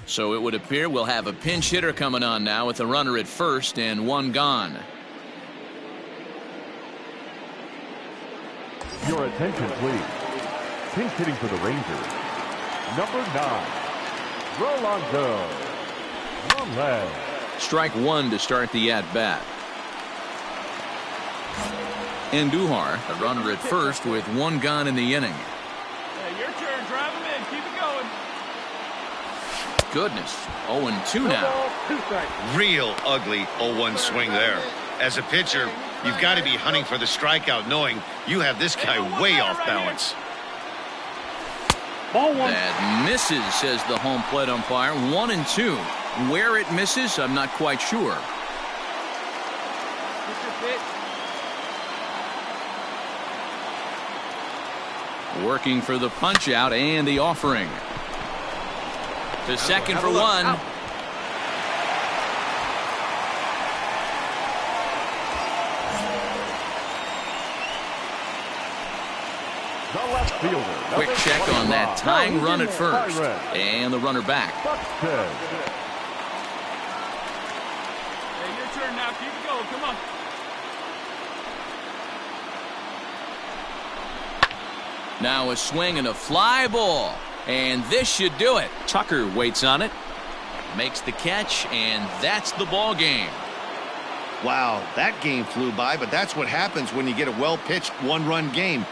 So it would appear we'll have a pinch hitter coming on now with a runner at first and one gone. Your attention, please. Pinch hitting for the Rangers, number 9, Rolando. One leg. Strike one to start the at-bat. Andujar, a runner at first with one gone in the inning. Hey, your turn. Drive him in. Keep it going. Goodness, 0-2 now. Real ugly 0-1 swing there. As a pitcher, you've got to be hunting for the strikeout, knowing you have this guy way off balance. Ball one. That misses, says the home plate umpire. 1-2. Where it misses, I'm not quite sure. Working for the punch out and the offering. To second for one. The left fielder. Quick check on that tying run at first. And the runner back. Hey, your turn now. Keep it going. Come on. Now a swing and a fly ball. And this should do it. Tucker waits on it. Makes the catch, and that's the ball game. Wow, that game flew by, but that's what happens when you get a well-pitched one-run game.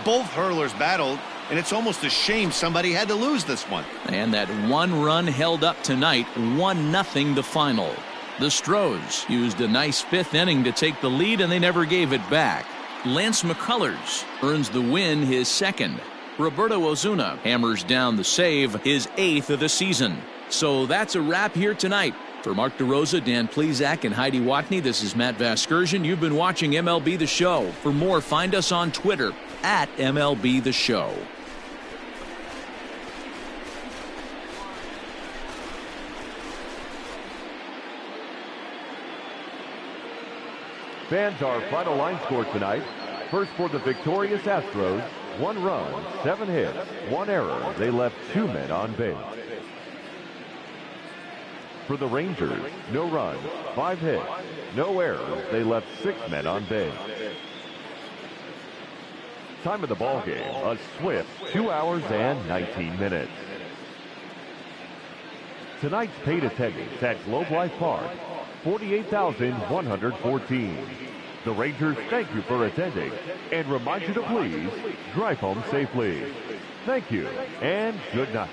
Both hurlers battled, and it's almost a shame somebody had to lose this one. And that one run held up tonight, 1-0 the final. The Stros used a nice fifth inning to take the lead, and they never gave it back. Lance McCullers earns the win, his second. Roberto Ozuna hammers down the save, his 8th of the season. So that's a wrap here tonight. For Mark DeRosa, Dan Plesac, and Heidi Watney, this is Matt Vasgersian. You've been watching MLB The Show. For more, find us on Twitter at MLB The Show. Fans, our final line score tonight. First for the victorious Astros, 1 run, 7 hits, 1 error. They left 2 men on base. For the Rangers, no runs, 5 hits, no errors. They left 6 men on base. Time of the ball game, a swift 2 hours and 19 minutes. Tonight's paid attendance at Globe Life Park, 48,114. The Rangers thank you for attending and remind you to please drive home safely. Thank you and good night.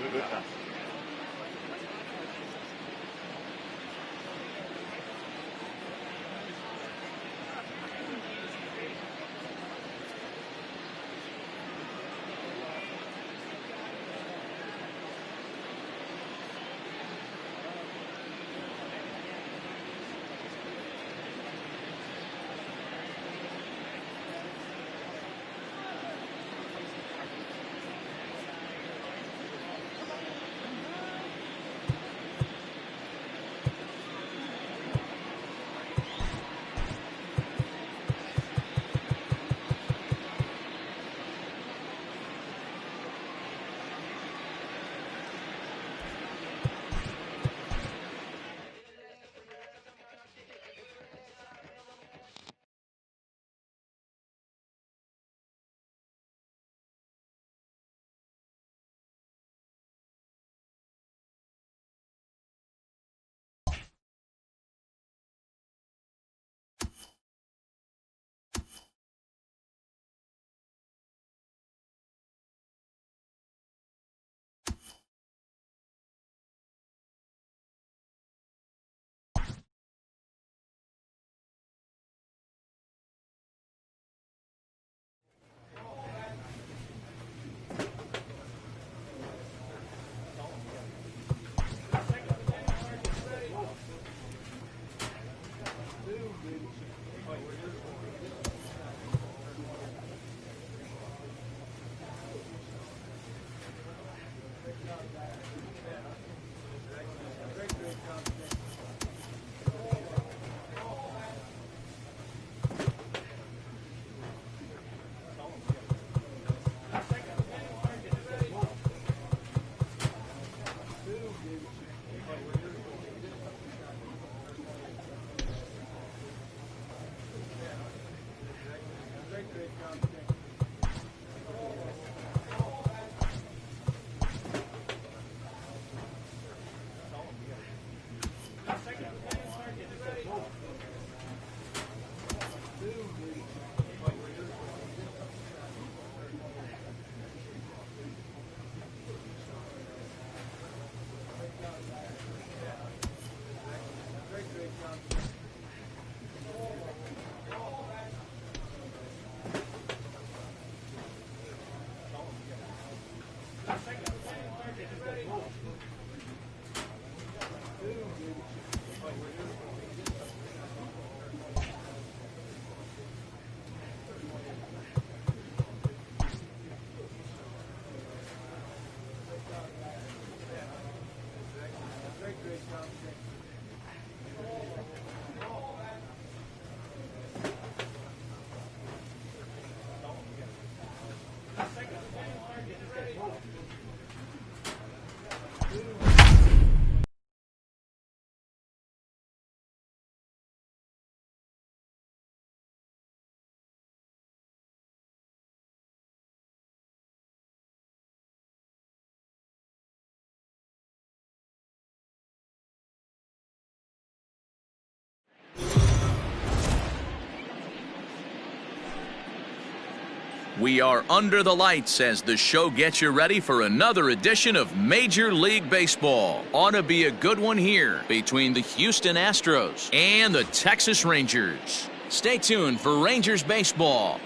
We are under the lights as the show gets you ready for another edition of Major League Baseball. Ought to be a good one here between the Houston Astros and the Texas Rangers. Stay tuned for Rangers baseball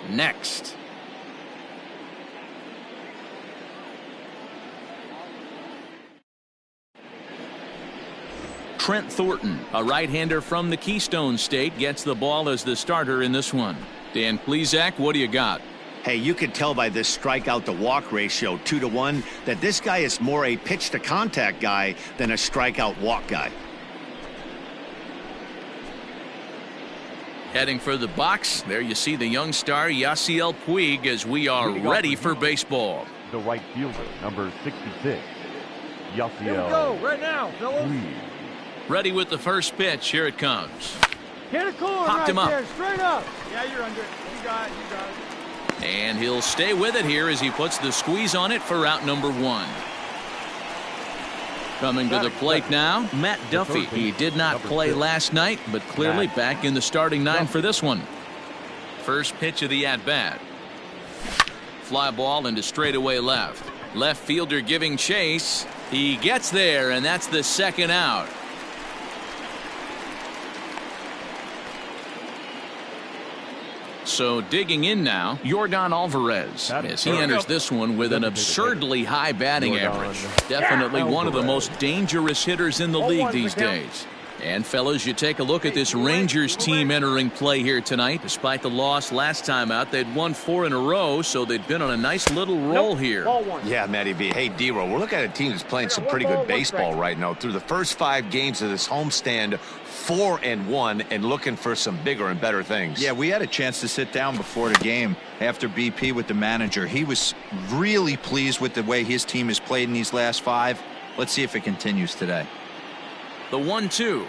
next. Trent Thornton, a right-hander from the Keystone State, gets the ball as the starter in this one. Dan Plesac, what do you got? Hey, you could tell by this strikeout to walk ratio 2-to-1 that this guy is more a pitch to contact guy than a strikeout walk guy. Heading for the box, there you see the young star Yasiel Puig as we are ready for baseball. The right fielder, number 66, Yasiel. Here we go, right now, fellas. Ready with the first pitch. Here it comes. Hit a corner Popped right him up. there, straight up. Yeah, you're under it. You got it. You got it. And he'll stay with it here as he puts the squeeze on it for out number one. Coming to the plate now, Matt Duffy. He did not play last night, but clearly back in the starting nine for this one. First pitch of the at-bat. Fly ball into straightaway left. Left fielder giving chase. He gets there, and that's the second out. So digging in now, Yordan Alvarez as he enters this one with an absurdly high batting average. Definitely one of the most dangerous hitters in the league these days. And fellas, you take a look at this Rangers team entering play here tonight. Despite the loss last time out, they'd won 4 in a row, so they'd been on a nice little roll here. Yeah, Matty B. Hey, D-Roll, we're looking at a team that's playing some pretty good baseball right now. Through the first 5 games of this homestand, 4-1, and looking for some bigger and better things. Yeah, we had a chance to sit down before the game after BP with the manager. He was really pleased with the way his team has played in these last 5. Let's see if it continues today. The 1-2.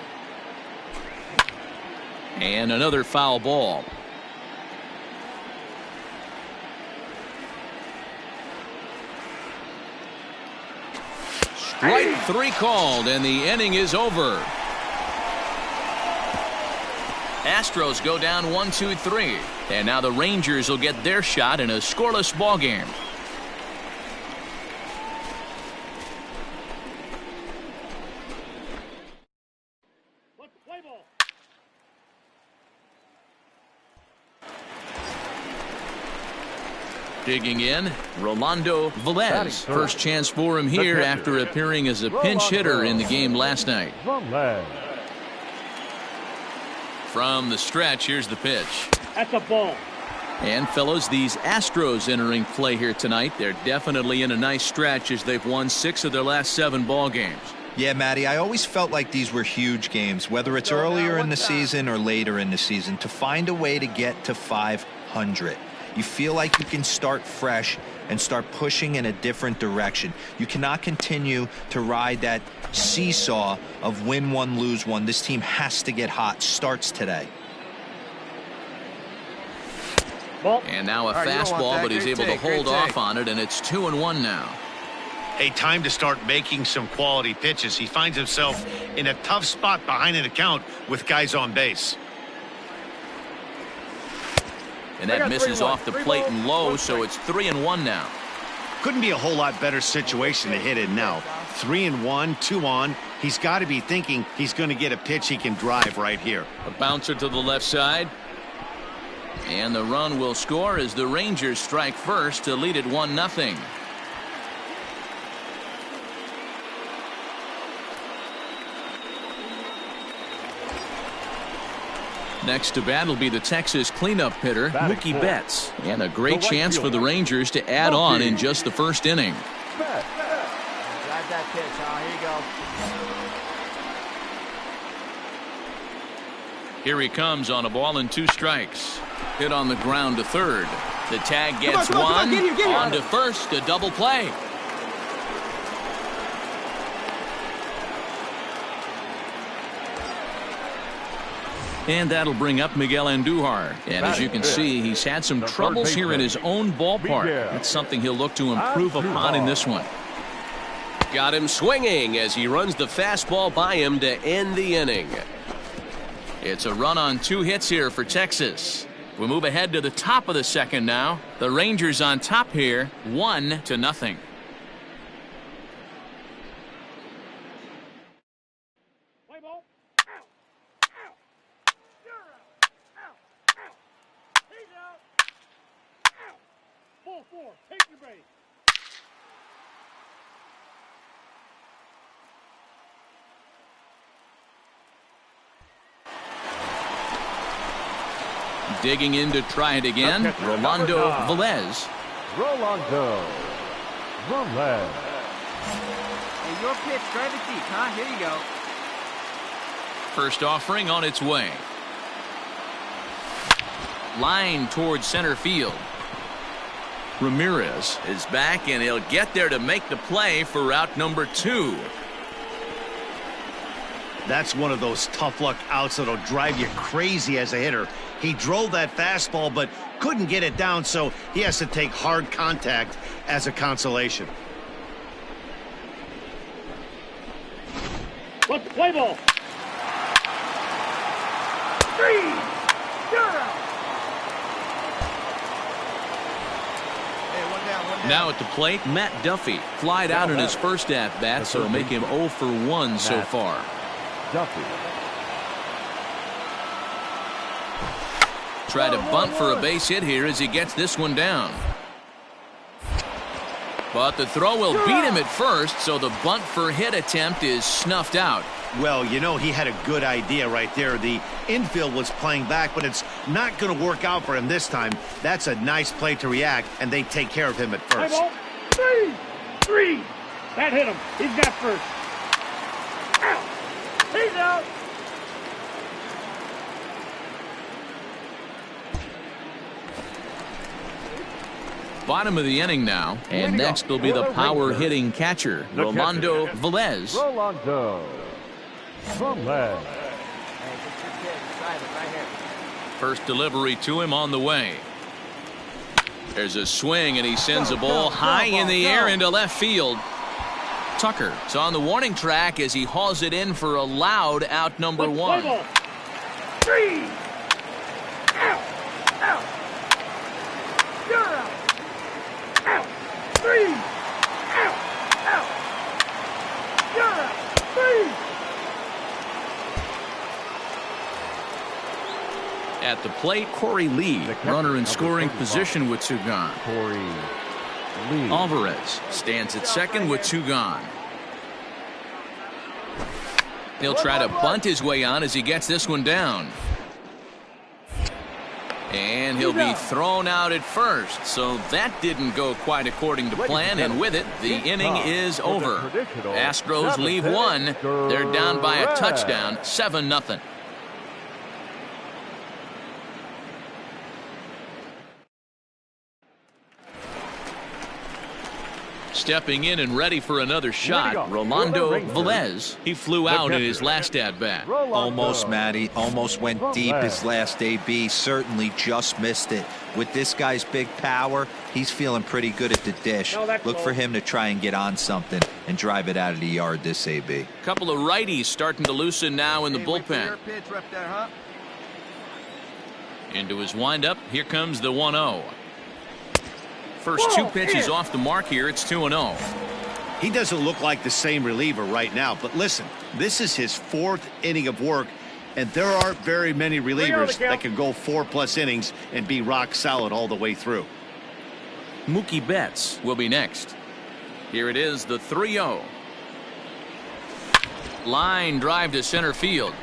And another foul ball. Strike 3 called, and the inning is over. Astros go down 1-2-3, and now the Rangers will get their shot in a scoreless ball game. Digging in, Rolando Velez. First chance for him here after appearing as a pinch hitter in the game last night. From the stretch, here's the pitch. That's a ball. And fellas, these Astros entering play here tonight, they're definitely in a nice stretch as they've won 6 of their last 7 ball games. Yeah, Matty, I always felt like these were huge games, whether it's earlier in the season or later in the season, to find a way to get to 500. You feel like you can start fresh and start pushing in a different direction. You cannot continue to ride that seesaw of win one, lose one. This team has to get hot. Starts today. Ball. And now a right, you don't want fastball, that. but he's Great able take, to hold great off take. on it, and it's 2-1 now. A time to start making some quality pitches. He finds himself in a tough spot behind an account with guys on base. And I that got misses 3-1. off the 3 plate balls, and low, 1 so it's 3-1 now. Couldn't be a whole lot better situation to hit in now. 3-1, 2 on. He's got to be thinking he's going to get a pitch he can drive right here. A bouncer to the left side. And the run will score as the Rangers strike first to lead it 1-0. Next to bat will be the Texas cleanup hitter, Mookie Betts. And a great chance for the Rangers to add on in just the first inning. Drive that pitch, huh? Here you go. Here he comes on a ball and 2 strikes. Hit on the ground to third. The tag gets come on, one. get here. On to first, a double play. And that'll bring up Miguel Andujar. And as you can see, he's had some troubles here in his own ballpark. That's something he'll look to improve upon in this one. Got him swinging as he runs the fastball by him to end the inning. It's a run on 2 hits here for Texas. We move ahead to the top of the second now. The Rangers on top here, 1-0. Play ball. He's out. Ball 4. Take your base. Digging in to try it again, Rolando Velez. Rolando Velez. Hey, your pitch. Drive it deep, huh? Here you go. First offering on its way. Line towards center field. Ramirez is back, and he'll get there to make the play for route number 2. That's one of those tough luck outs that'll drive you crazy as a hitter. He drove that fastball but couldn't get it down, so he has to take hard contact as a consolation. Let's play ball. 3. You're out. Hey, one down. Now at the plate, Matt Duffy flied out in his first at-bat, so it'll make him 0 for 1 so far. Duffy. Try to bunt for a base hit here as he gets this one down. But the throw will beat him at first, so the bunt for hit attempt is snuffed out. Well, you know, he had a good idea right there. The infield was playing back, but it's not going to work out for him this time. That's a nice play to react, and they take care of him at Play first. ball. 3. That hit him. He's got first. Out. He's out. Bottom of the inning now, and next will be the power-hitting catcher, Rolando Velez. Rolando Velez. Hey, get your pitch. Drive it right here. First delivery to him on the way. There's a swing, and he sends a ball high in the air into left field. Tucker is on the warning track as he hauls it in for a loud out number 1. 3. Out. Out. You're out. Out. 3. Out. Out. You're out. 3. At the plate, Corey Lee, runner in scoring position with 2 gone. Corey Lee. Alvarez stands at second with 2 gone. He'll try to bunt his way on as he gets this one down. And he'll be thrown out at first, so that didn't go quite according to plan, and with it, the inning is over. Astros leave 1. They're down by a touchdown, 7-0. Stepping in and ready for another shot, Rolando Velez. He flew out in his last at-bat. Almost, Matty. Almost went deep his last AB. Certainly just missed it. With this guy's big power, he's feeling pretty good at the dish. Look for him to try and get on something and drive it out of the yard this AB. Couple of righties starting to loosen now in the bullpen. Into his windup, here comes the 1-0. First two pitches off the mark here. It's 2-0. He doesn't look like the same reliever right now, but listen, this is his 4th inning of work, and there aren't very many relievers that can go 4+ innings and be rock solid all the way through. Mookie Betts will be next. Here it is, the 3-0. Line drive to center field.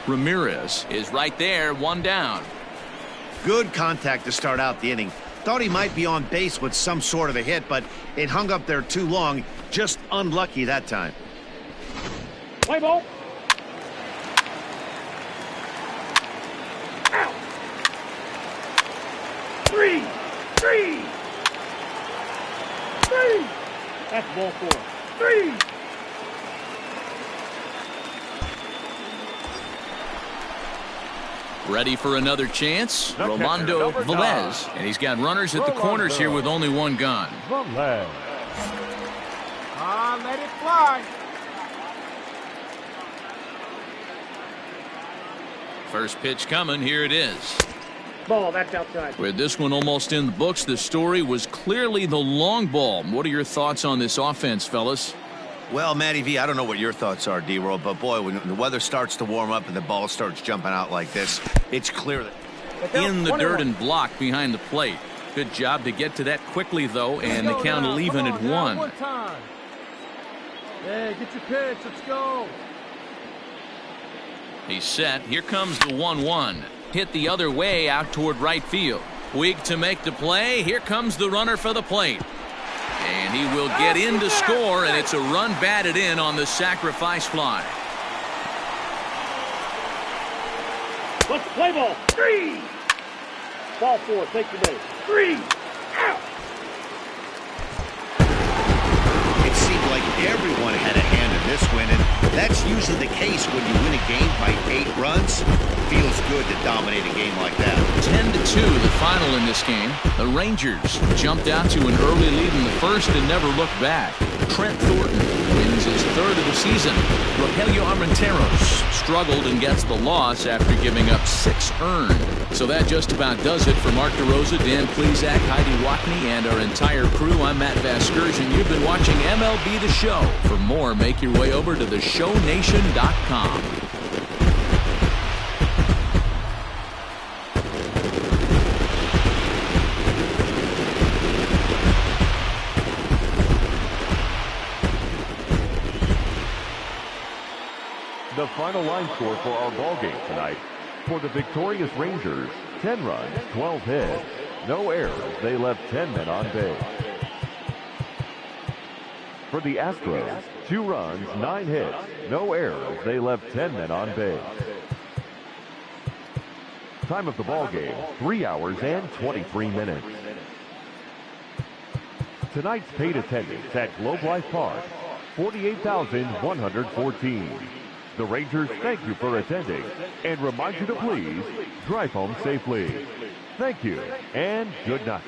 Ramirez is right there, one down. Good contact to start out the inning. Thought he might be on base with some sort of a hit, but it hung up there too long. Just unlucky that time. Play ball. Out. 3. That's ball 4. 3. Ready for another chance, Rolando Velez. And he's got runners at the corners here with only one gone. Let it fly. First pitch coming, here it is. Ball, that's outside. With this one almost in the books, the story was clearly the long ball. What are your thoughts on this offense, fellas? Well, Matty V, I don't know what your thoughts are, D-Roll, but boy, when the weather starts to warm up and the ball starts jumping out like this, it's clear that in the dirt and block behind the plate. Good job to get to that quickly, though, and the count will even at 1. Hey, get your pitch. Let's go. He's set. Here comes the 1-1. Hit the other way out toward right field. Weak to make the play. Here comes the runner for the plate. And he will get in to score, and it's a run batted in on the sacrifice fly. Let's play ball. 3. Ball 4. Take the base. 3. Out. it seemed like everyone had a hand in this win, and that's usually the case when you win a game by 8 runs. Feels good to dominate a game like that. 10-2 the final in this game. The Rangers jumped out to an early lead in the first and never looked back. Trent Thornton wins his 3rd of the season. Rogelio Armenteros struggled and gets the loss after giving up 6 earned. So that just about does it for Mark DeRosa, Dan Plesac, Heidi Watney, and our entire crew. I'm Matt Vasgersian. You've been watching MLB The Show. For more, make your way over to theshownation.com. The final line score for our ball game tonight. For the victorious Rangers, 10 runs, 12 hits, no errors. They left 10 men on base. For the Astros, 2 runs, 9 hits, no errors. They left 10 men on base. Time of the ball game, 3 hours and 23 minutes. Tonight's paid attendance at Globe Life Park, 48,114. The Rangers thank you for attending and remind you to please drive home safely. Thank you and good night.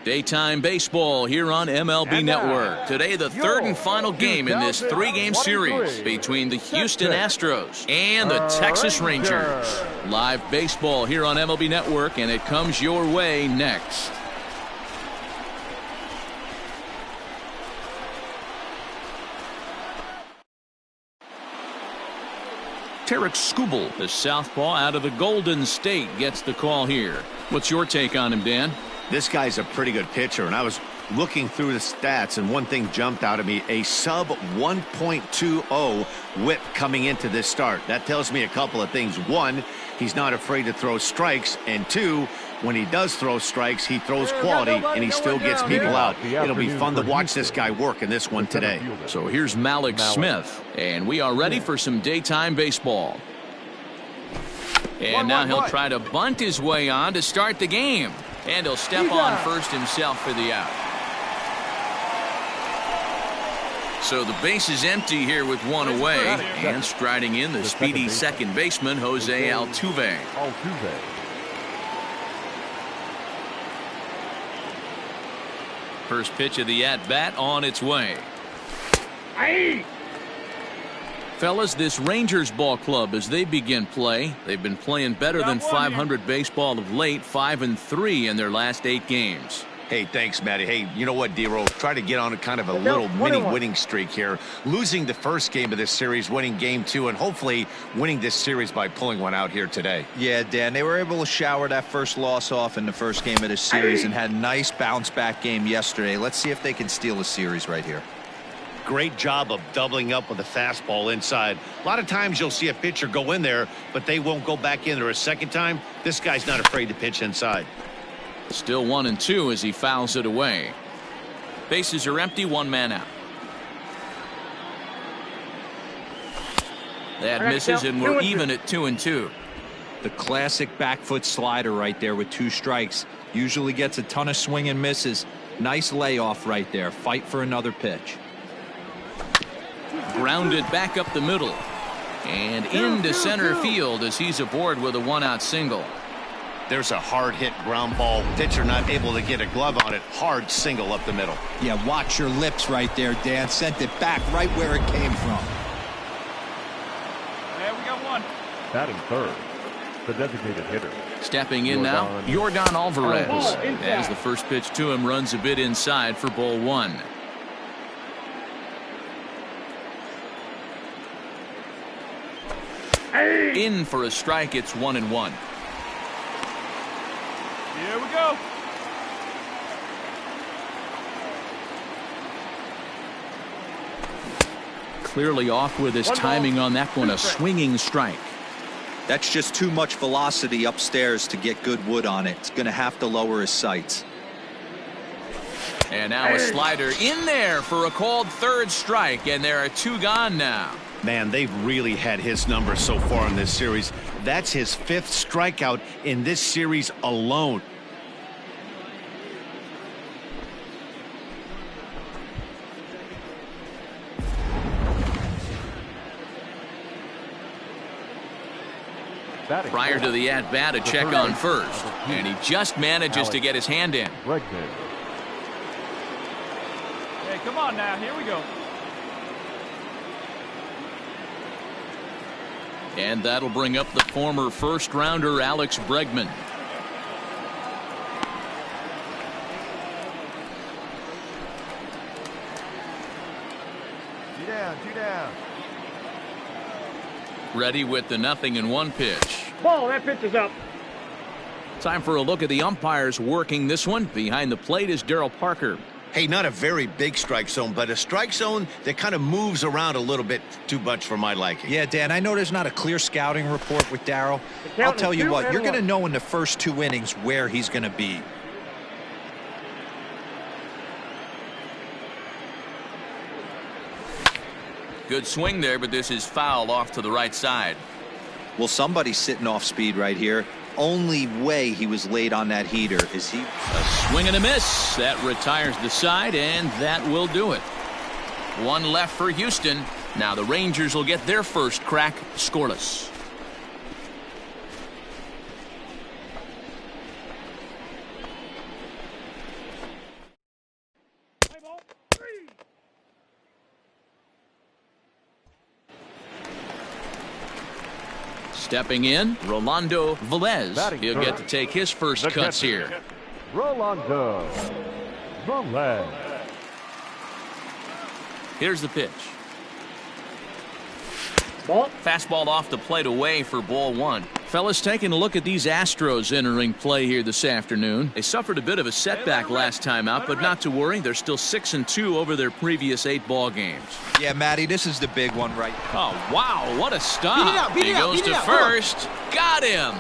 Daytime baseball here on MLB Network. Today, the third and final game in this three-game series between the Houston Astros and the Texas Rangers. Live baseball here on MLB Network, and it comes your way next. Tarek Skubal, the southpaw out of the Golden State, gets the call here. What's your take on him, Dan? This guy's a pretty good pitcher, and I was looking through the stats, and one thing jumped out at me: a sub 1.20 whip coming into this start. That tells me a couple of things. One, he's not afraid to throw strikes, and two, when he does throw strikes, he throws quality, and he still gets people out. It'll be fun to watch this guy work in this one today. So here's Malik Smith, and we are ready for some daytime baseball. And now he'll try to bunt his way on to start the game. And he'll step on first himself for the out. So the base is empty here with one away. And striding in, the speedy second baseman, Jose Altuve. First pitch of the at-bat on its way. Fellas, this Rangers ball club, as they begin play, they've been playing better than 500 baseball of late, 5-3 in their last 8 games. Hey, thanks, Matty. Hey, you know what, D-Roll? Try to get on a kind of a little mini winning streak here. Losing the first game of this series, winning game 2, and hopefully winning this series by pulling one out here today. Yeah, Dan, they were able to shower that first loss off in the first game of this series and had a nice bounce-back game yesterday. Let's see if they can steal a series right here. Great job of doubling up with a fastball inside. A lot of times you'll see a pitcher go in there, but they won't go back in there a second time. This guy's not afraid to pitch inside. Still 1-2 as he fouls it away. Bases are empty, one man out. That misses, and we're even at 2-2. The classic back foot slider right there with 2 strikes. Usually gets a ton of swing and misses. Nice layoff right there. Fight for another pitch. Grounded back up the middle and into center field as he's aboard with a 1-out single. There's a hard hit ground ball. Pitcher not able to get a glove on it. Hard single up the middle. Yeah, watch your lips right there, Dan. Sent it back right where it came from. Yeah, we got one. Batting third, the designated hitter. Stepping in now, Yordan Alvarez, as the first pitch to him runs a bit inside for ball 1. In for a strike. It's 1-1. Here we go. Clearly off with his timing on that one. A swinging strike. That's just too much velocity upstairs to get good wood on it. It's going to have to lower his sights. And now a slider in there for a called third strike, and there are 2 gone now. Man, they've really had his number so far in this series. That's his 5th strikeout in this series alone. Prior to the at-bat, a check on first, and he just manages to get his hand in. Bregman. Hey, come on now. Here we go. And that'll bring up the former first-rounder Alex Bregman. Two down. Ready with the 0-1 pitch. Ball, that pitch is up. Time for a look at the umpires working this one. Behind the plate is Darryl Parker. Hey, not a very big strike zone, but a strike zone that kind of moves around a little bit too much for my liking. Yeah, Dan, I know there's not a clear scouting report with Darryl. I'll tell you what, you're going to know in the first 2 innings where he's going to be. Good swing there, but this is foul off to the right side. Well, somebody's sitting off speed right here. Only way he was late on that heater is he. A swing and a miss. That retires the side, and that will do it. 1 left for Houston. Now the Rangers will get their first crack scoreless. Stepping in, Rolando Velez. He'll get to take his first cuts here. Rolando Velez. Here's the pitch. Ball. Fastball off the plate away for ball 1. Fellas, taking a look at these Astros entering play here this afternoon. They suffered a bit of a setback last time out, but not to worry. They're still 6-2 over their previous 8 ball games. Yeah, Matty, this is the big one right. Oh, wow, what a stop. He goes to first. Got him.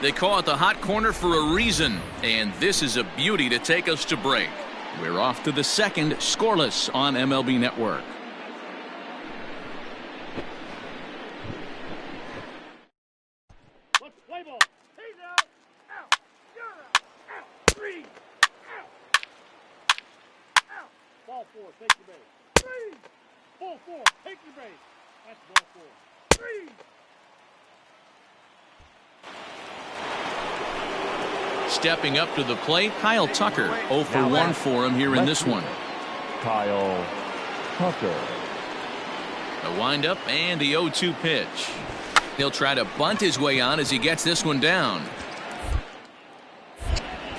They call it the hot corner for a reason, and this is a beauty to take us to break. We're off to the second, scoreless on MLB Network. Let's play ball. He's out. Out. You're out. Out. 3. Out. Out. Ball 4. Take your base. 3. Ball 4. Take your base. That's ball 4. 3. Stepping up to the plate, Kyle Tucker. 0 for 1 for him here in this one. Kyle Tucker. A windup and the 0-2 pitch. He'll try to bunt his way on as he gets this one down.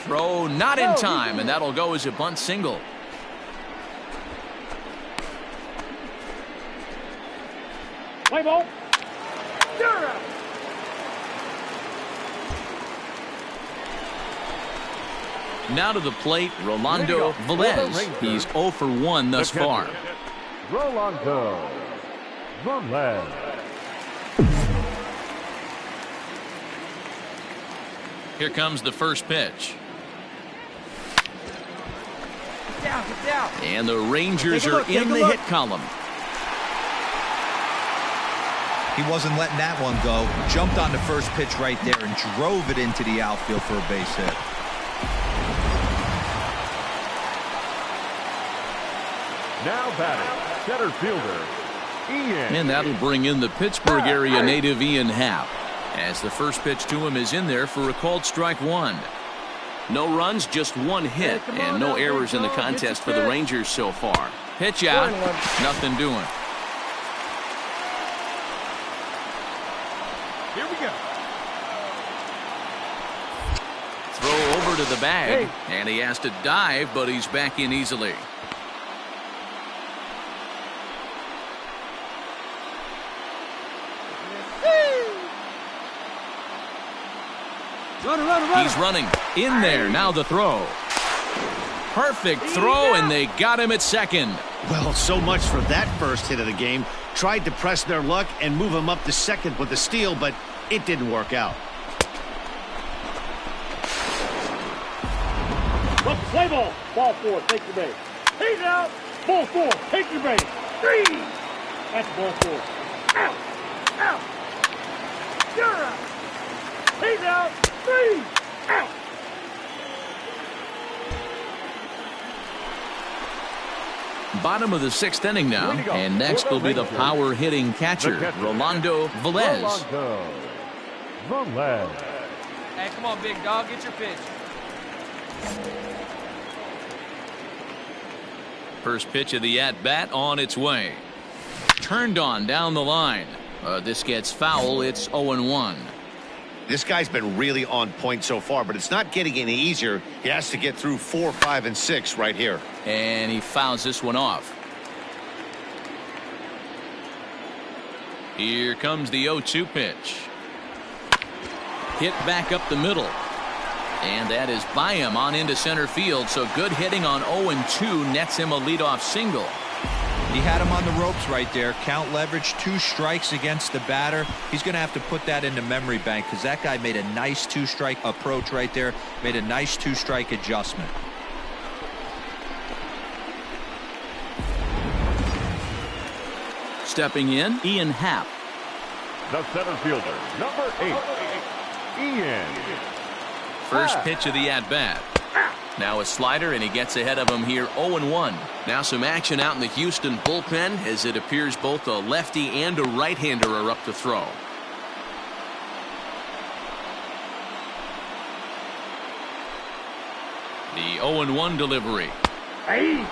Throw not in time, and that'll go as a bunt single. Play ball. You're out. Now to the plate, Rolando Velez. He's 0 for 1 thus far. Rolando Velez. Here comes the first pitch. Get down. And the Rangers are in the hit column. He wasn't letting that one go. Jumped on the first pitch right there and drove it into the outfield for a base hit. Now batting, center fielder, Ian. And that'll bring in the Pittsburgh area native Ian Happ, as the first pitch to him is in there for a called strike 1. No runs, just 1 hit, and no errors in the contest for the Rangers so far. Pitch out, nothing doing. Here we go. Throw over to the bag, and he has to dive, but he's back in easily. He's running in there. Now the throw. Perfect throw, and they got him at second. Well, so much for that first hit of the game. Tried to press their luck and move him up to second with a steal, but it didn't work out. Play ball. Ball 4. Take your base. He's out. Ball 4. Take your base. 3. That's ball 4. Out. Out. You're out. He's out. 3. Out. Bottom of the 6th inning now, and next will be the power hitting catcher, Rolando Velez. Hey, come on, big dog. Get your pitch. First pitch of the at-bat on its way. Turned on down the line. This gets foul. It's 0-1. This guy's been really on point so far, but it's not getting any easier. He has to get through 4, 5, and 6 right here. And he fouls this one off. Here comes the 0-2 pitch. Hit back up the middle. And that is by him on into center field. So good hitting on 0-2 nets him a leadoff single. He had him on the ropes right there. Count leverage, 2 strikes against the batter. He's going to have to put that into memory bank because that guy made a nice 2-strike approach right there. Made a nice 2-strike adjustment. Stepping in, Ian Happ. The center fielder, number 8, Ian. First pitch of the at-bat. Now a slider, and he gets ahead of him here, 0-1. Now some action out in the Houston bullpen, as it appears both a lefty and a right-hander are up to throw. The 0-1 delivery. Hey.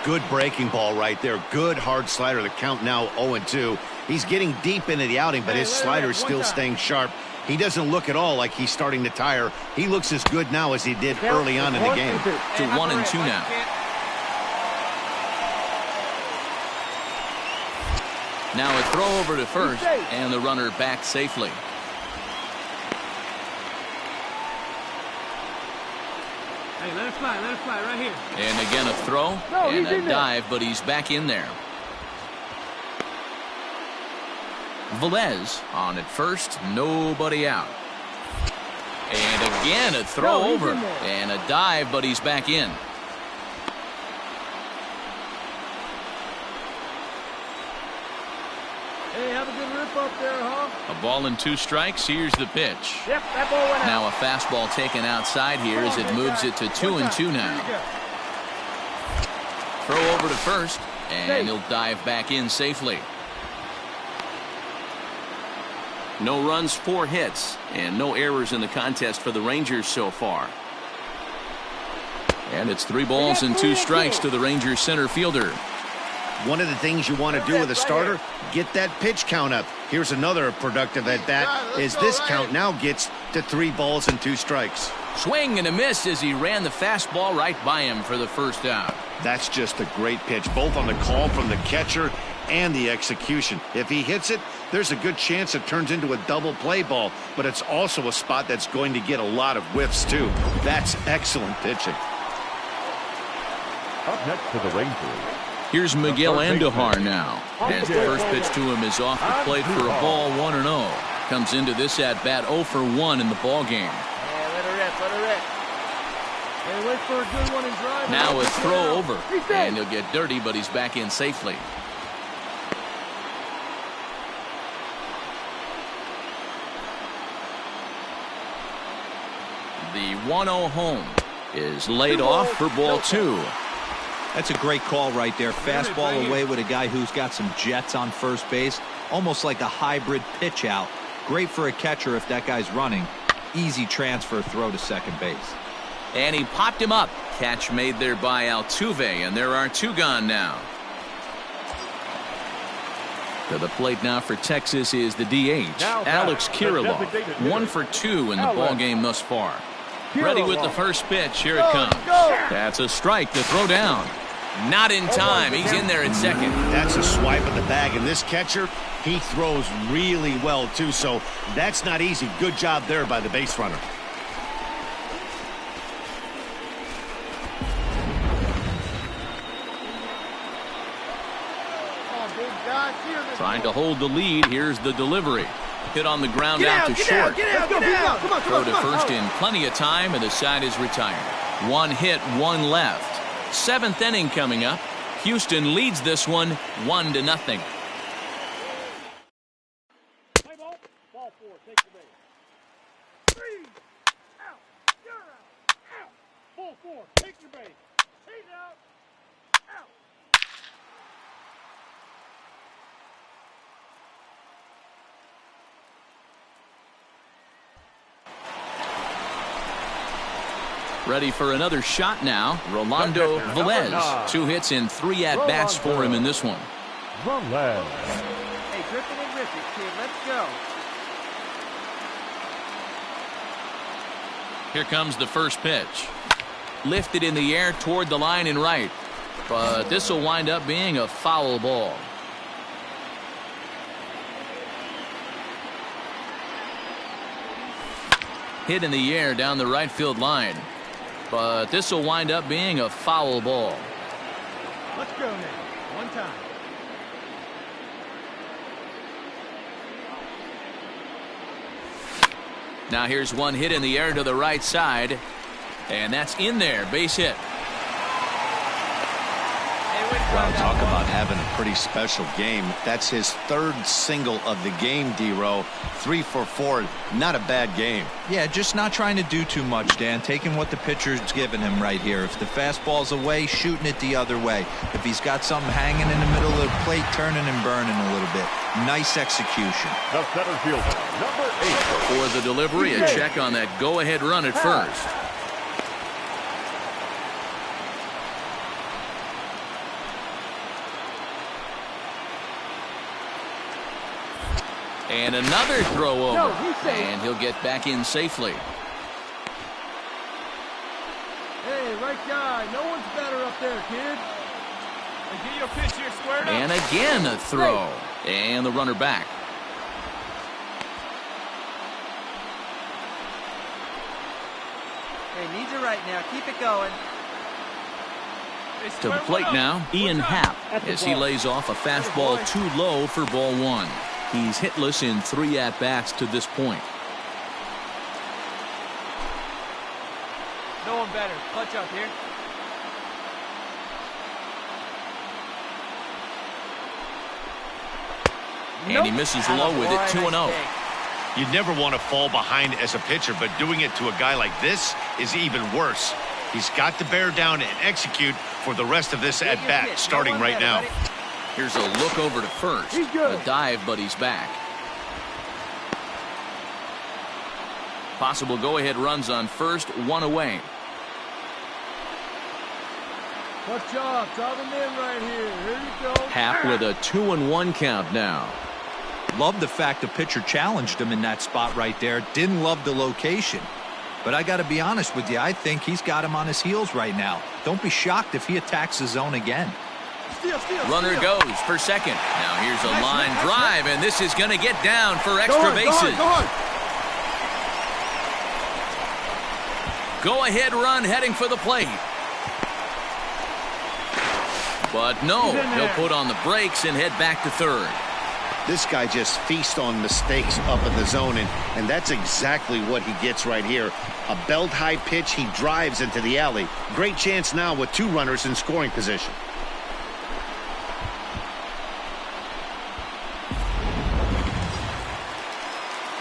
Good breaking ball right there. Good hard slider. The count now 0-2. He's getting deep into the outing, but his slider is still staying sharp. He doesn't look at all like he's starting to tire. He looks as good now as he did early on in the game. To 1-2 now. Now a throw over to first, and the runner back safely. Hey, let it fly right here. And again a throw and a dive, but he's back in there. Velez on at first, nobody out. And again a throw over and a dive, but he's back in. Hey, have a good rip up there, huh? A ball and 2 strikes. Here's the pitch. Yep, that ball went out. Now a fastball taken outside here as it moves it to 2-2 now. Throw over to first, and he'll dive back in safely. No runs, 4 hits, and no errors in the contest for the Rangers so far. And it's 3 balls and 2 strikes to the Rangers center fielder. One of the things you want to do with a starter, get that pitch count up. Here's another productive at bat, as this count now gets to 3 balls and 2 strikes. Swing and a miss as he ran the fastball right by him for the first out. That's just a great pitch, both on the call from the catcher and the execution. If he hits it, there's a good chance it turns into a double play ball, but it's also a spot that's going to get a lot of whiffs too. That's excellent pitching. Up next for the Rangers. Here's Miguel Andujar now, as the first pitch to him is off the plate for a ball, 1-0. Comes into this at bat 0 for 1 in the ball game. Yeah, let her rip. Hey, wait for a good one and drive. Now a throw over, and he'll get dirty, but he's back in safely. The 1-0 home is laid off for ball 2. That's a great call right there. Fastball away with a guy who's got some jets on first base. Almost like a hybrid pitch out. Great for a catcher if that guy's running. Easy transfer throw to second base. And he popped him up. Catch made there by Altuve, and there are 2 gone now. To the plate now for Texas is the DH, Alex Kirilloff. 1 for 2 in the ball game thus far. Ready with the first pitch. Here it comes. That's a strike to throw down. Not in time. He's in there at second. That's a swipe of the bag, and this catcher, he throws really well, too, so that's not easy. Good job there by the base runner. Trying to hold the lead. Here's the delivery. Hit on the ground out to short. Throw to first in plenty of time, and the side is retired. One hit, one left. Seventh inning coming up. Houston leads this one 1-0. Play ball. Ball 4. Take the base. 3. Out. You're out. Out. Ball 4. Take your base. He's out. Out. Ready for another shot now. Rolando Velez. 2 hits and 3 at-bats for him in this one. Velez. Hey, Griffin and Griffin, kid, let's go. Here comes the first pitch. Lifted in the air toward the line and right. But this will wind up being a foul ball. Hit in the air down the right field line. But this will wind up being a foul ball. Let's go now. One time. Now here's one hit in the air to the right side. And that's in there. Base hit. Well, talk about having a pretty special game. That's his 3rd single of the game, D-Row. 3 for 4. Not a bad game. Yeah, just not trying to do too much, Dan. Taking what the pitcher's giving him right here. If the fastball's away, shooting it the other way. If he's got something hanging in the middle of the plate, turning and burning a little bit. Nice execution. The center fielder, number 8. For the delivery, a check on that go-ahead run at first. And another throw over. And he'll get back in safely. Hey, right guy. No one's better up there, kid. Get your pitch here squared up. And again a throw. And the runner back. Hey, needs it right now. Keep it going. To the plate now, Ian Happ, as he lays off a fastball too low for ball 1. He's hitless in 3 at-bats to this point. No one better. Clutch up here. And he misses low with it 2-0. You never want to fall behind as a pitcher, but doing it to a guy like this is even worse. He's got to bear down and execute for the rest of this at-bat, starting right now. Here's a look over to first. A dive, but he's back. Possible go-ahead runs on first, 1 away. Good job. Drive him in right here. Here you go. Happ with a 2-1 count now. Love the fact the pitcher challenged him in that spot right there. Didn't love the location. But I got to be honest with you, I think he's got him on his heels right now. Don't be shocked if he attacks the zone again. Runner goes for second. Now here's a line drive, and this is going to get down for extra bases. Go-ahead run heading for the plate. But no, he'll put on the brakes and head back to third. This guy just feasts on mistakes up in the zone, and that's exactly what he gets right here. A belt-high pitch, he drives into the alley. Great chance now with 2 runners in scoring position.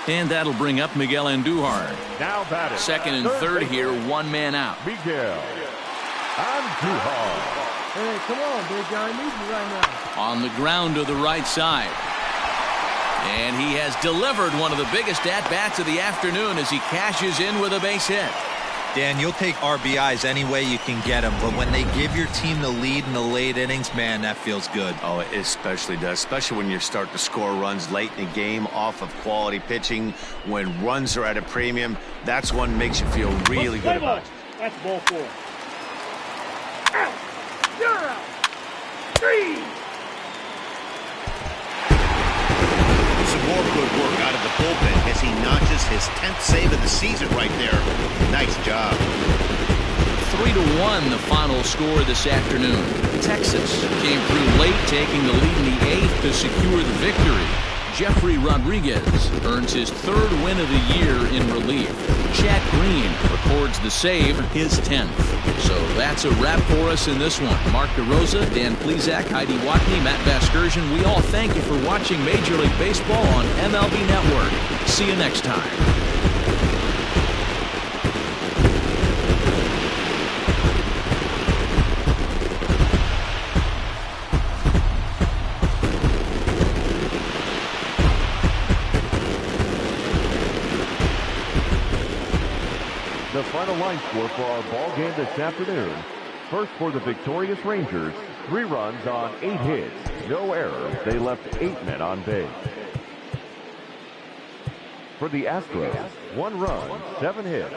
And that'll bring up Miguel Andujar. Now batting. Second and third here, 1 man out. Miguel Andujar. Hey, come on, big guy. Need you right now. On the ground to the right side. And he has delivered one of the biggest at-bats of the afternoon as he cashes in with a base hit. Dan, you'll take RBIs any way you can get them, but when they give your team the lead in the late innings, man, that feels good. Oh, it especially does, especially when you start to score runs late in the game off of quality pitching. When runs are at a premium, that's one makes you feel really good about it. That's ball 4. Out. You're out. 3. Some more good work out of the bullpen as he notches his 10th save of the season right there. Nice job. 3-1 the final score this afternoon. Texas came through late, taking the lead in the 8th to secure the victory. Jeffrey Rodriguez earns his 3rd win of the year in relief. Chad Green records the save, his 10th. So that's a wrap for us in this one. Mark DeRosa, Dan Plezak, Heidi Watney, Matt Vasgersian, we all thank you for watching Major League Baseball on MLB Network. See you next time. The final line score for our ball game this afternoon. First for the victorious Rangers, 3 runs on 8 hits, no errors. They left 8 men on base. For the Astros, 1 run, 7 hits.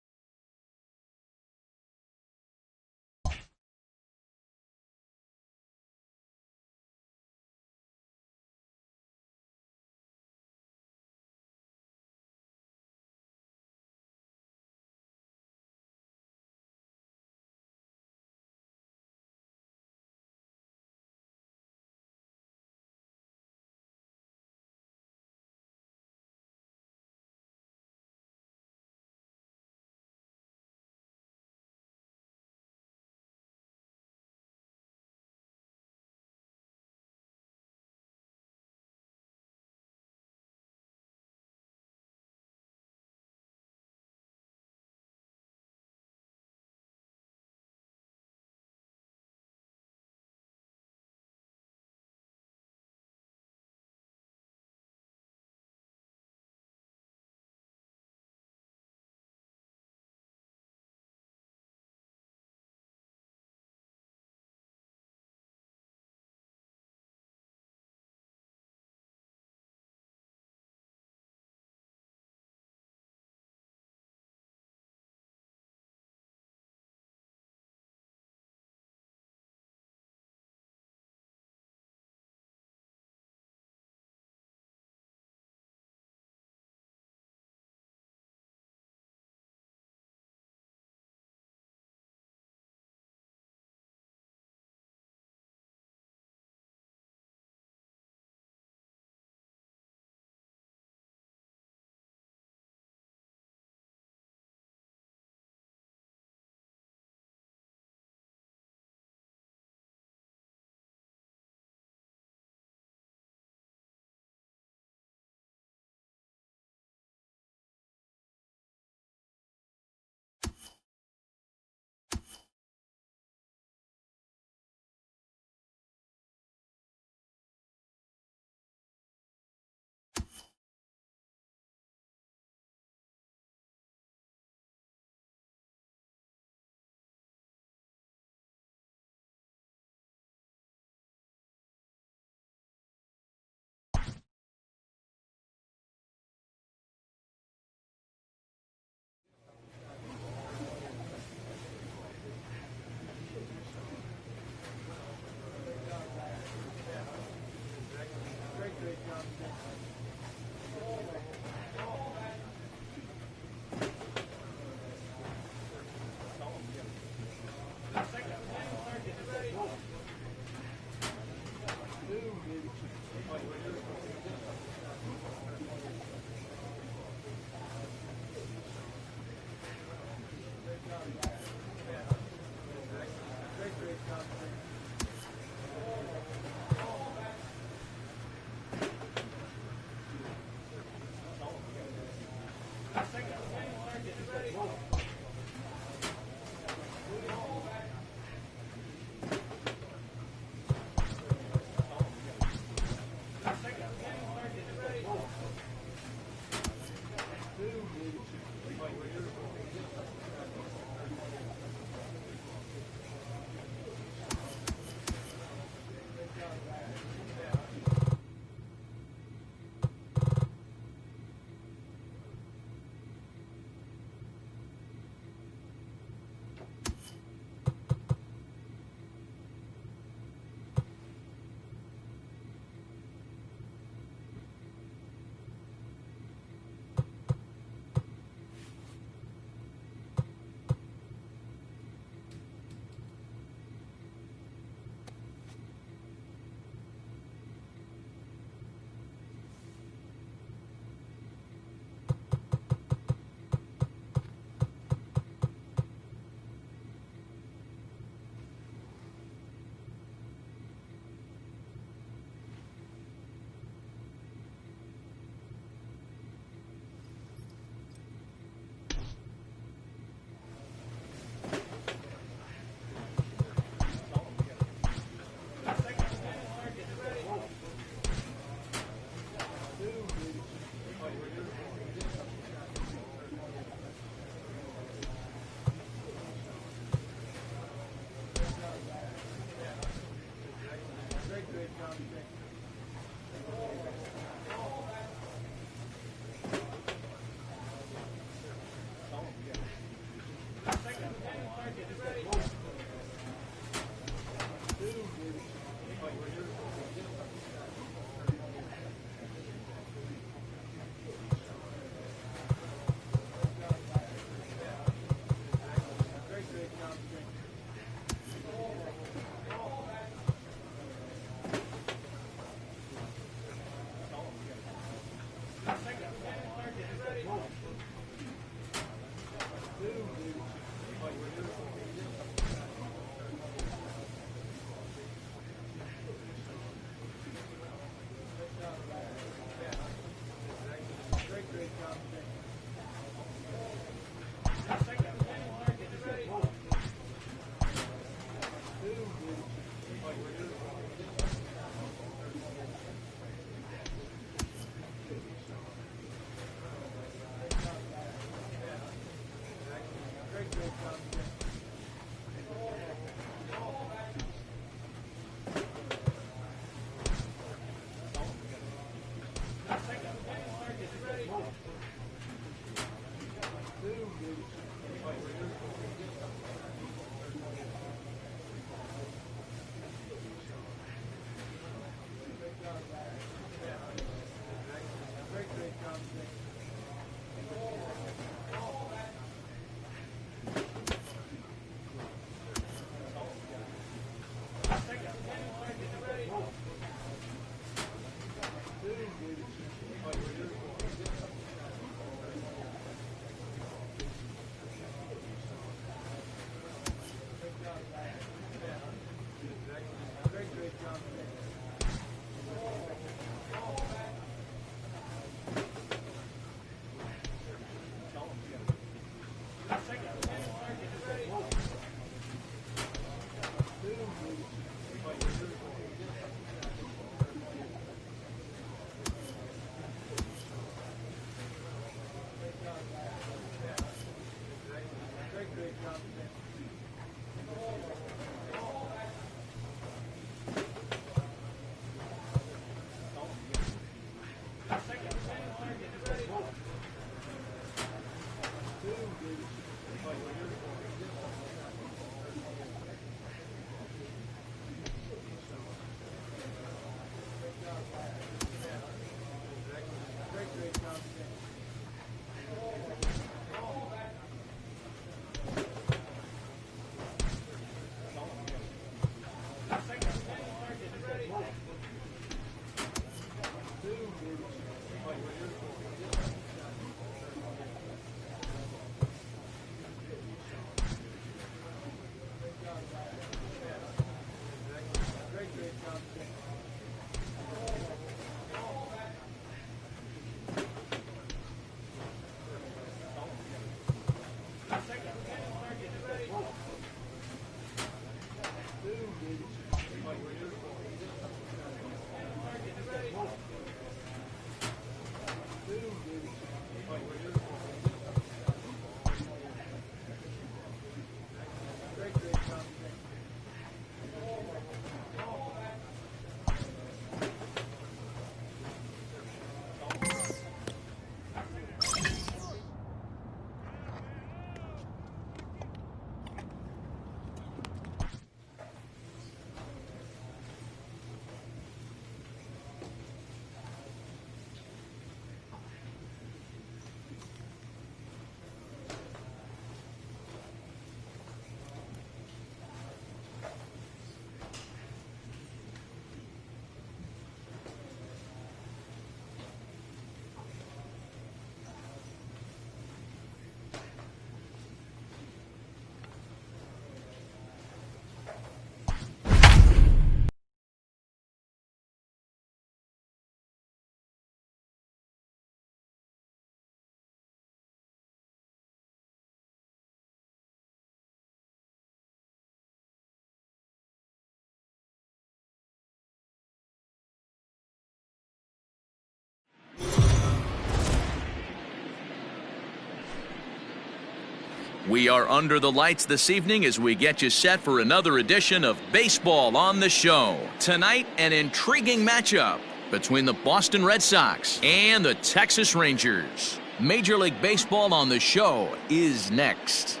We are under the lights this evening as we get you set for another edition of Baseball on the Show. Tonight, an intriguing matchup between the Boston Red Sox and the Texas Rangers. Major League Baseball on the Show is next.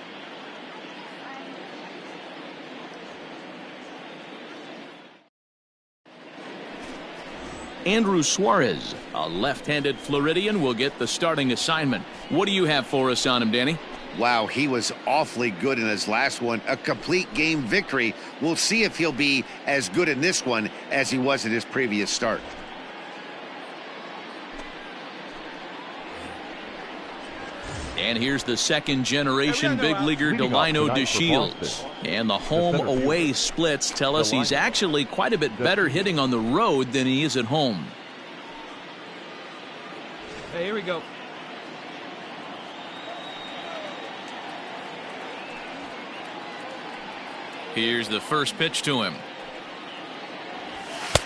Andrew Suarez, a left-handed Floridian, will get the starting assignment. What do you have for us on him, Danny? Wow, he was awfully good in his last one. A complete game victory. We'll see if he'll be as good in this one as he was in his previous start. And here's the second-generation big leaguer Delino DeShields. And the home-away splits tell us he's actually quite a bit better hitting on the road than he is at home. Hey, here we go. Here's the first pitch to him.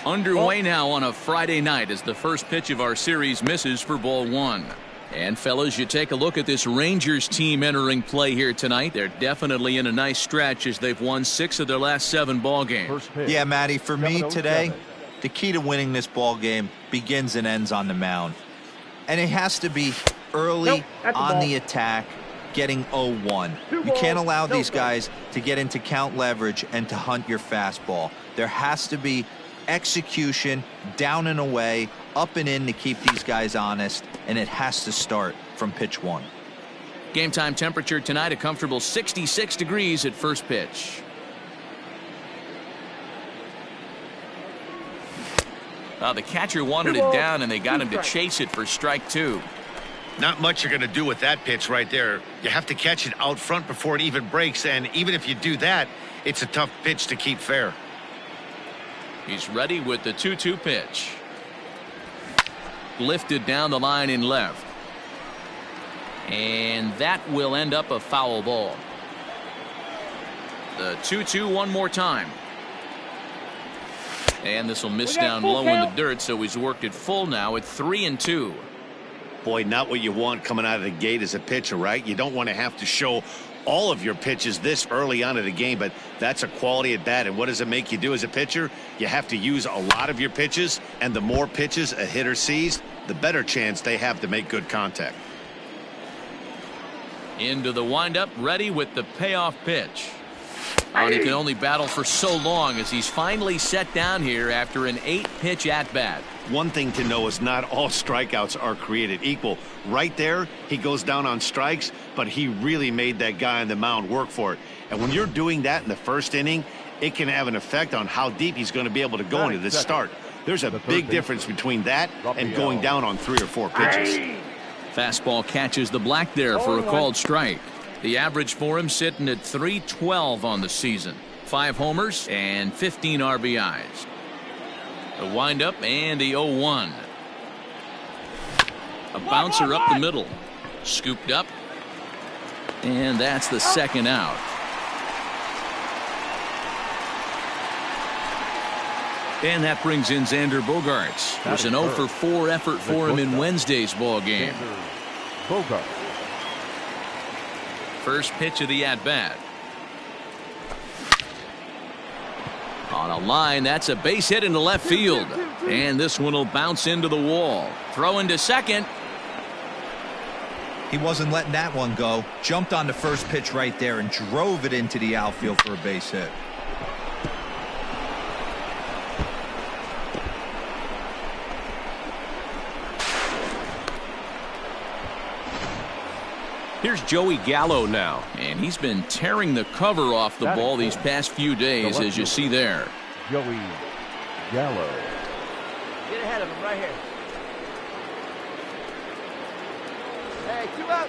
Underway now on a Friday night as the first pitch of our series misses for ball one. And fellas, you take a look at this Rangers team entering play here tonight. They're definitely in a nice stretch as they've won 6 of their last 7 ball games. Yeah, Matty, for me today, the key to winning this ball game begins and ends on the mound. And it has to be early on the attack, getting 0-1. You can't allow these guys to get into count leverage and to hunt your fastball. There has to be execution, down and away, up and in to keep these guys honest, and it has to start from pitch 1. Game time temperature tonight, a comfortable 66 degrees at first pitch. The catcher wanted it down, and they got him to chase it for strike 2. Not much you're going to do with that pitch right there. You have to catch it out front before it even breaks, and even if you do that, it's a tough pitch to keep fair. He's ready with the 2-2 pitch. Lifted down the line in left. And that will end up a foul ball. The 2-2 one more time. And this will miss down low in the dirt, so he's worked it full now at 3-2. Boy, not what you want coming out of the gate as a pitcher, right? You don't want to have to show all of your pitches this early on in the game, but that's a quality at bat. And what does it make you do as a pitcher? You have to use a lot of your pitches, and the more pitches a hitter sees, the better chance they have to make good contact. Into the windup, ready with the payoff pitch. And he can only battle for so long as he's finally set down here after an 8-pitch at-bat. One thing to know is not all strikeouts are created equal. Right there, he goes down on strikes, but he really made that guy on the mound work for it. And when you're doing that in the first inning, it can have an effect on how deep he's going to be able to go into this start. There's a big difference between that and going down on 3 or 4 pitches. Fastball catches the black there for a called strike. The average for him sitting at .312 on the season. 5 homers and 15 RBIs. The windup and the 0-1. A bouncer up the middle. Scooped up. And that's the second out. And that brings in Xander Bogaerts. There's an 0 for 4 effort for him in Wednesday's ball game. Bogaerts. First pitch of the at-bat. On a line, that's a base hit into left field. And this one will bounce into the wall. Throw into second. He wasn't letting that one go. Jumped on the first pitch right there and drove it into the outfield for a base hit. Here's Joey Gallo now. And he's been tearing the cover off the ball these past few days, as you see there. Joey Gallo. Get ahead of him right here. Hey, 2 out.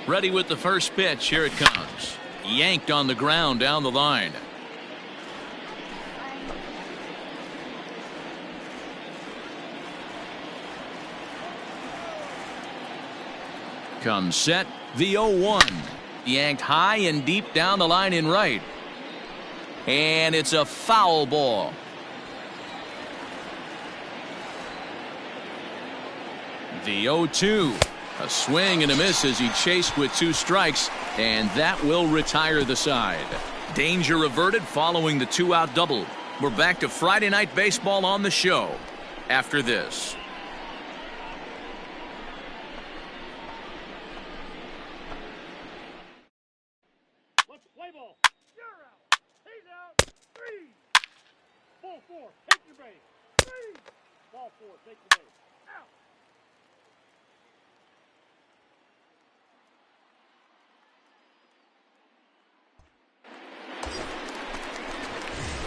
Ready with the first pitch. Here it comes. Yanked on the ground down the line. Comes set. The 0-1. Yanked high and deep down the line in right. And it's a foul ball. The 0-2. A swing and a miss as he chased with 2 strikes, and that will retire the side. Danger averted following the 2-out double. We're back to Friday Night Baseball on the show after this. Let's play ball. You're out. He's out. 3. Ball 4. Take your base. 3. Ball 4. Take your base. Out.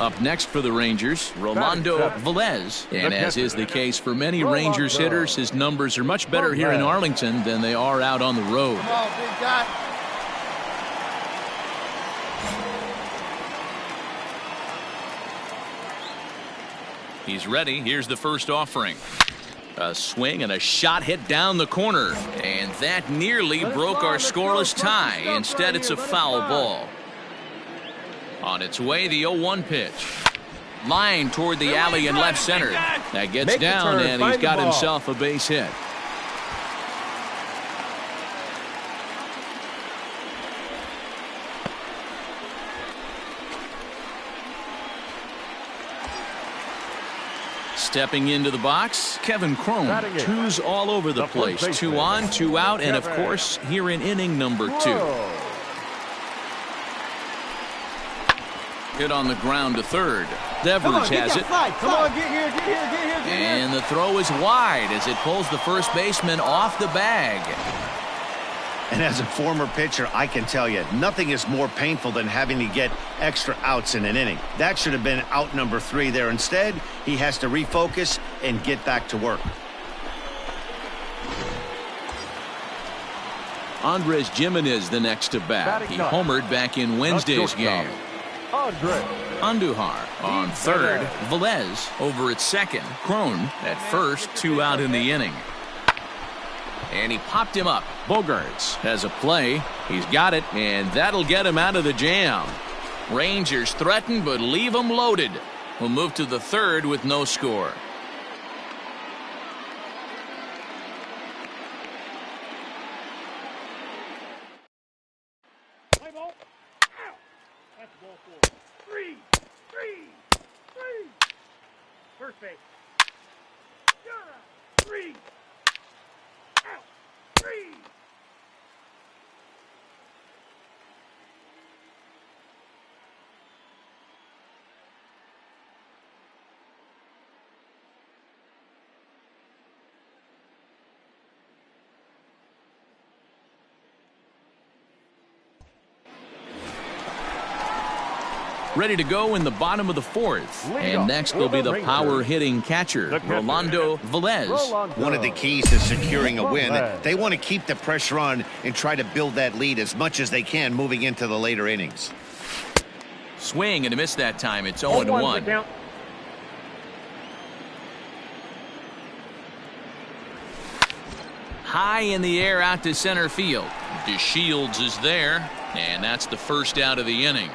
Up next for the Rangers, Rolando Velez. And as is the case for many Rangers hitters, his numbers are much better here in Arlington than they are out on the road. Come on, big guy. He's ready. Here's the first offering. A swing and a shot hit down the corner. And that nearly broke our scoreless tie. Instead, it's a foul ball. On its way, the 0-1 pitch. Line toward the alley in left center. That gets down, and he's got himself a base hit. Stepping into the box, Kevin Cron. 2s all over the place. 2 on, 2 out, and of course, here in inning number 2. Hit on the ground to third. Devers has it. Come on, get here, get here, get here, get here. And the throw is wide as it pulls the first baseman off the bag. And as a former pitcher, I can tell you, nothing is more painful than having to get extra outs in an inning. That should have been out number 3 there. Instead, he has to refocus and get back to work. Andres Gimenez the next to bat. He homered back in Wednesday's game. Andujar on third. Velez over at second. Cron at first. 2 out in the inning. And he popped him up. Bogaerts has a play. He's got it, and that'll get him out of the jam. Rangers threaten, but leave him loaded. We'll move to the third with no score. Play ball. Out. That's ball 4. 3. First base. You're out. 3. Out. 3. Ready to go in the bottom of the 4th. And next will be the power-hitting catcher, Rolando Velez. One of the keys to securing a win, they want to keep the pressure on and try to build that lead as much as they can moving into the later innings. Swing and a miss that time. It's 0-1. High in the air out to center field. DeShields is there, and that's the first out of the inning.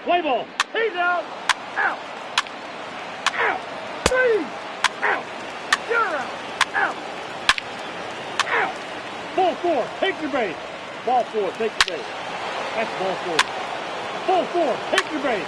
Play ball. He's out. Out. Out. 3. Out. You're out. Out. Out. Ball 4. Take your base. Ball 4. Take your base. That's ball 4. Ball 4. Take your base.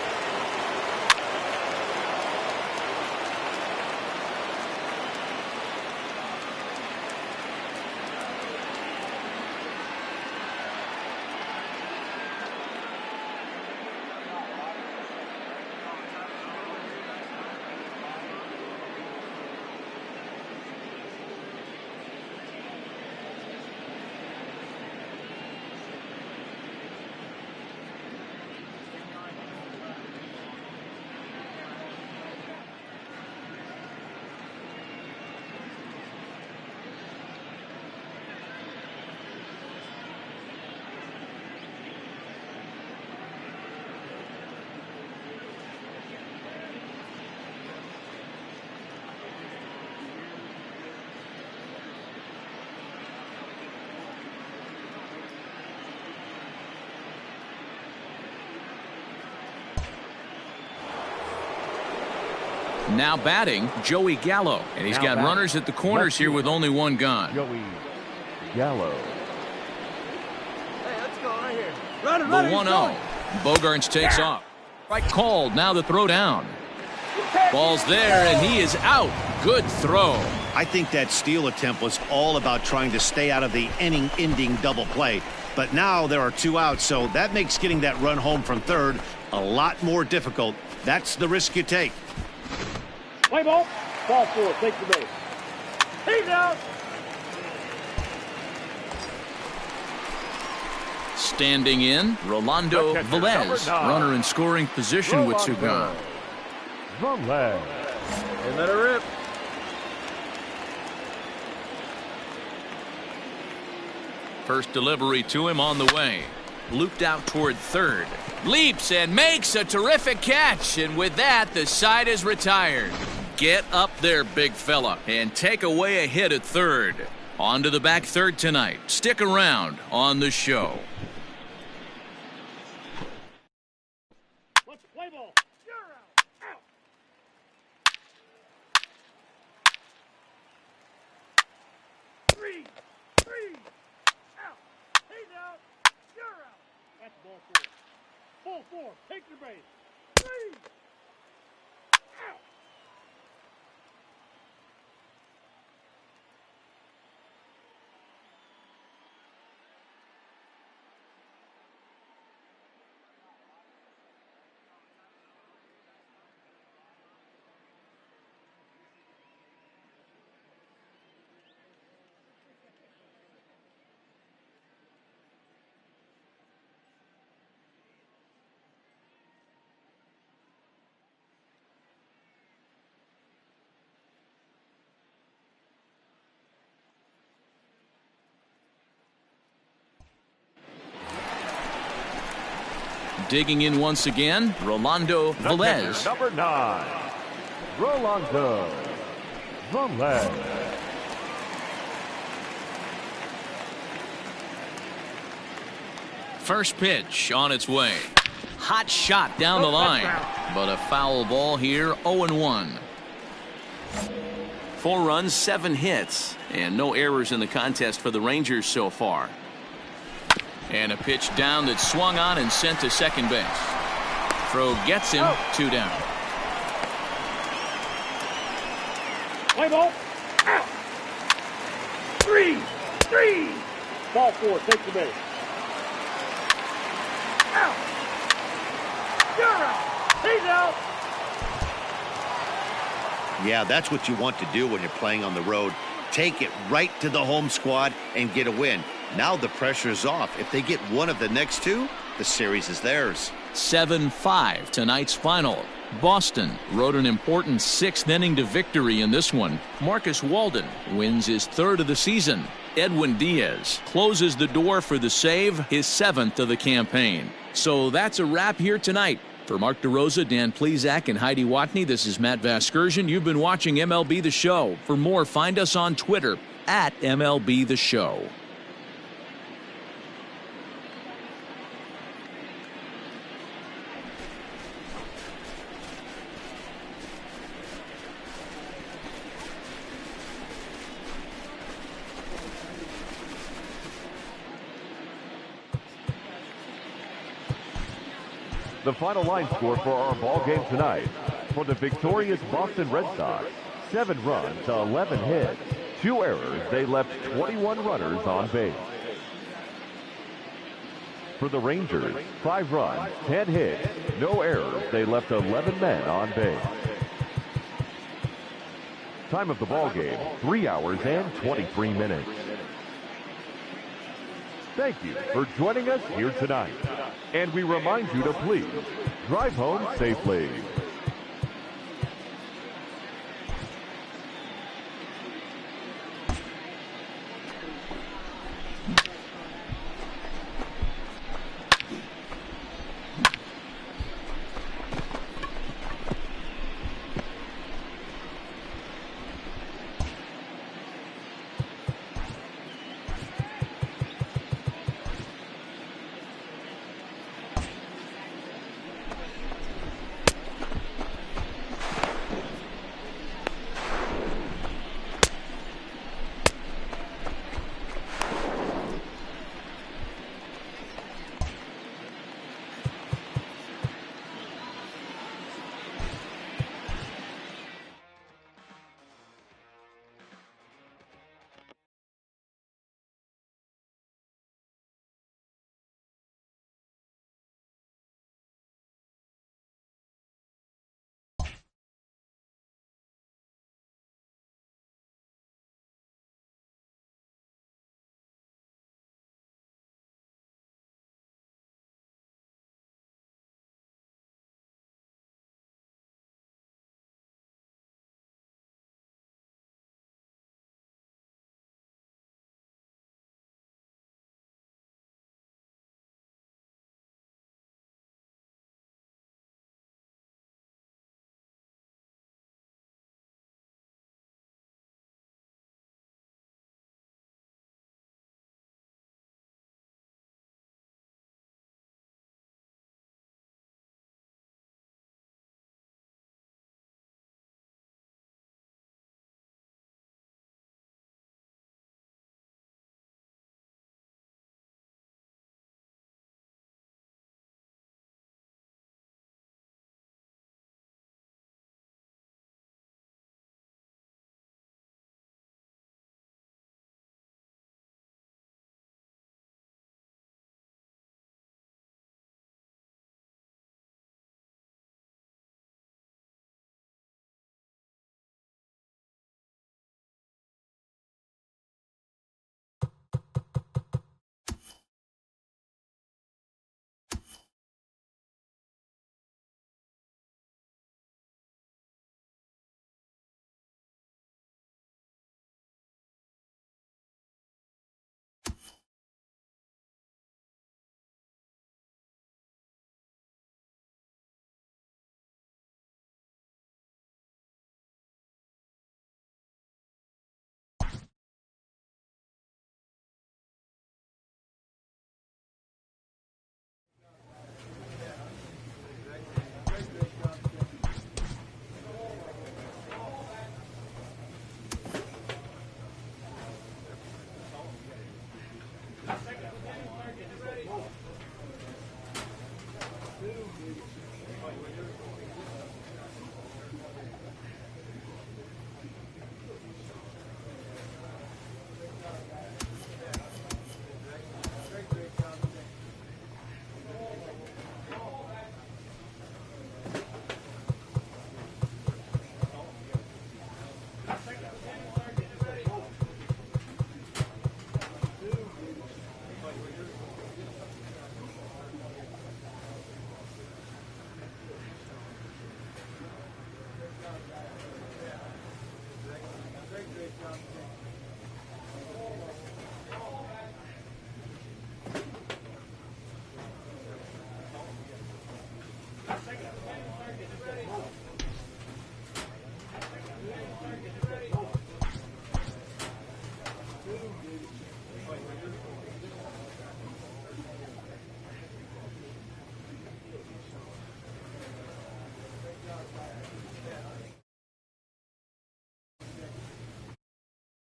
Now batting, Joey Gallo. And he's got runners at the corners here with only one gone. Joey Gallo. Hey, let's go right here. The 1-0. Bogarts takes off. Right called. Now the throw down. Ball's there, and he is out. Good throw. I think that steal attempt was all about trying to stay out of the inning-ending double play. But now there are 2 outs, so that makes getting that run home from third a lot more difficult. That's the risk you take. Play ball. Ball 4. Take the base. He's out. Standing in, Rolando Velez. Runner in scoring position with 2 gone. Velez. And let her rip. First delivery to him on the way. Looped out toward third. Leaps and makes a terrific catch. And with that, the side is retired. Get up there, big fella, and take away a hit at third. On to the back third tonight. Stick around on the show. Let's play ball. You're out. Out. Three. Out. He's out. You're out. That's ball 4. Ball 4. Take your base. 3. Out. Digging in once again, Rolando Velez. Number 9, Rolando Velez. First pitch on its way. Hot shot down the line. But a foul ball here, 0-1. 4 runs, 7 hits. And no errors in the contest for the Rangers so far. And a pitch down that swung on and sent to second base. Throw gets him, 2 down. Play ball. Out. 3. Ball 4. Take the base. Out. You're out. He's out. Yeah, that's what you want to do when you're playing on the road. Take it right to the home squad and get a win. Now the pressure is off. If they get one of the next 2, the series is theirs. 7-5 tonight's final. Boston rode an important 6th inning to victory in this one. Marcus Walden wins his 3rd of the season. Edwin Diaz closes the door for the save, his 7th of the campaign. So that's a wrap here tonight. For Mark DeRosa, Dan Plesac, and Heidi Watney, this is Matt Vasgersian. You've been watching MLB The Show. For more, find us on Twitter at MLB The Show. The final line score for our ball game tonight. For the victorious Boston Red Sox, 7 runs, 11 hits, 2 errors. They left 21 runners on base. For the Rangers, 5 runs, 10 hits, no errors. They left 11 men on base. Time of the ball game, 3 hours and 23 minutes. Thank you for joining us here tonight. And we remind you to please drive home safely.